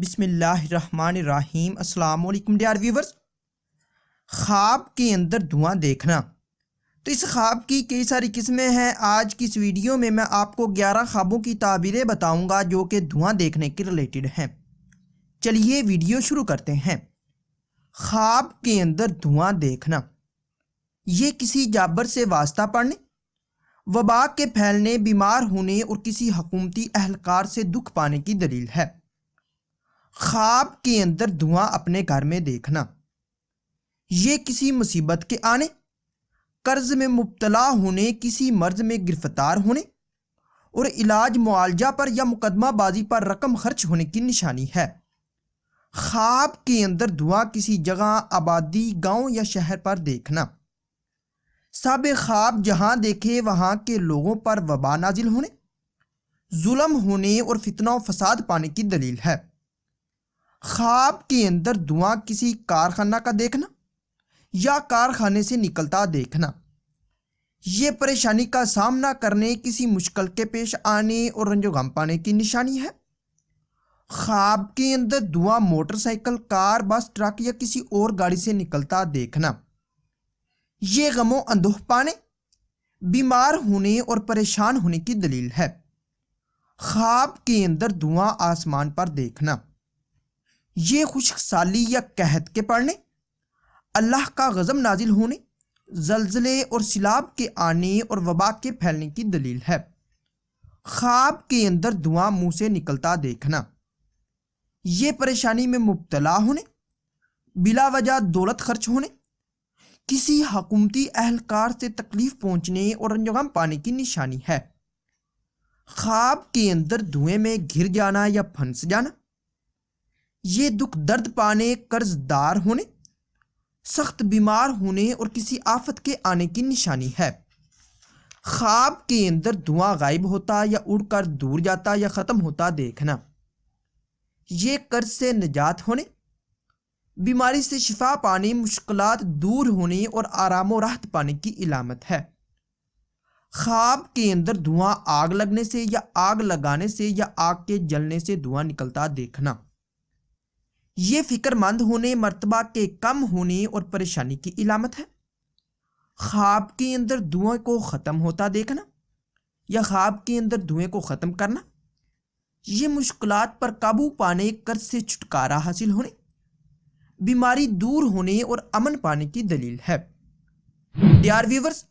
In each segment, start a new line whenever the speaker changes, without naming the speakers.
بسم اللہ الرحمن الرحیم۔ السلام علیکم ڈیئر ویورز۔ خواب کے اندر دھواں دیکھنا، تو اس خواب کی کئی ساری قسمیں ہیں۔ آج کی اس ویڈیو میں آپ کو 11 خوابوں کی تعبیریں بتاؤں گا جو کہ دھواں دیکھنے کے ریلیٹڈ ہیں۔ چلیے ویڈیو شروع کرتے ہیں۔ خواب کے اندر دھواں دیکھنا، یہ کسی جابر سے واسطہ پڑنے، وبا کے پھیلنے، بیمار ہونے اور کسی حکومتی اہلکار سے دکھ پانے کی دلیل ہے۔ خواب کے اندر دھواں اپنے گھر میں دیکھنا، یہ کسی مصیبت کے آنے، قرض میں مبتلا ہونے، کسی مرض میں گرفتار ہونے اور علاج معالجہ پر یا مقدمہ بازی پر رقم خرچ ہونے کی نشانی ہے۔ خواب کے اندر دھواں کسی جگہ، آبادی، گاؤں یا شہر پر دیکھنا، صاحب خواب جہاں دیکھے وہاں کے لوگوں پر وبا نازل ہونے، ظلم ہونے اور فتنہ و فساد پانے کی دلیل ہے۔ خواب کے اندر دھواں کسی کارخانہ کا دیکھنا یا کارخانے سے نکلتا دیکھنا، یہ پریشانی کا سامنا کرنے، کسی مشکل کے پیش آنے اور رنج و غم پانے کی نشانی ہے۔ خواب کے اندر دھواں موٹر سائیکل، کار، بس، ٹرک یا کسی اور گاڑی سے نکلتا دیکھنا، یہ غم و اندوہ پانے، بیمار ہونے اور پریشان ہونے کی دلیل ہے۔ خواب کے اندر دھواں آسمان پر دیکھنا، یہ خشک سالی یا قحط کے پڑنے، اللہ کا غضب نازل ہونے، زلزلے اور سیلاب کے آنے اور وبا کے پھیلنے کی دلیل ہے۔ خواب کے اندر دھواں منہ سے نکلتا دیکھنا، یہ پریشانی میں مبتلا ہونے، بلا وجہ دولت خرچ ہونے، کسی حکومتی اہلکار سے تکلیف پہنچنے اور رنج و غم پانے کی نشانی ہے۔ خواب کے اندر دھوئیں میں گر جانا یا پھنس جانا، یہ دکھ درد پانے، قرض دار ہونے، سخت بیمار ہونے اور کسی آفت کے آنے کی نشانی ہے۔ خواب کے اندر دھواں غائب ہوتا یا اڑ کر دور جاتا یا ختم ہوتا دیکھنا، یہ قرض سے نجات ہونے، بیماری سے شفا پانے، مشکلات دور ہونے اور آرام و راحت پانے کی علامت ہے۔ خواب کے اندر دھواں آگ لگنے سے یا آگ لگانے سے یا آگ کے جلنے سے دھواں نکلتا دیکھنا، یہ فکر مند ہونے، مرتبہ کے کم ہونے اور پریشانی کی علامت ہے۔ خواب کے اندر دھوئیں کو ختم ہوتا دیکھنا یا خواب کے اندر دھوئیں کو ختم کرنا، یہ مشکلات پر قابو پانے، قرض سے چھٹکارا حاصل ہونے، بیماری دور ہونے اور امن پانے کی دلیل ہے۔ ڈیئر ویورز،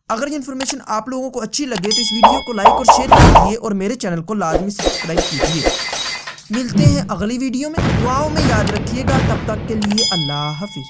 اگر یہ انفارمیشن آپ لوگوں کو اچھی لگے تو اس ویڈیو کو لائک اور شیئر کیجیے اور میرے چینل کو لازمی سبسکرائب کیجیے۔ ملتے ہیں اگلی ویڈیو میں، دعاؤں میں یاد رکھیے گا۔ تب تک کے لیے اللہ حافظ۔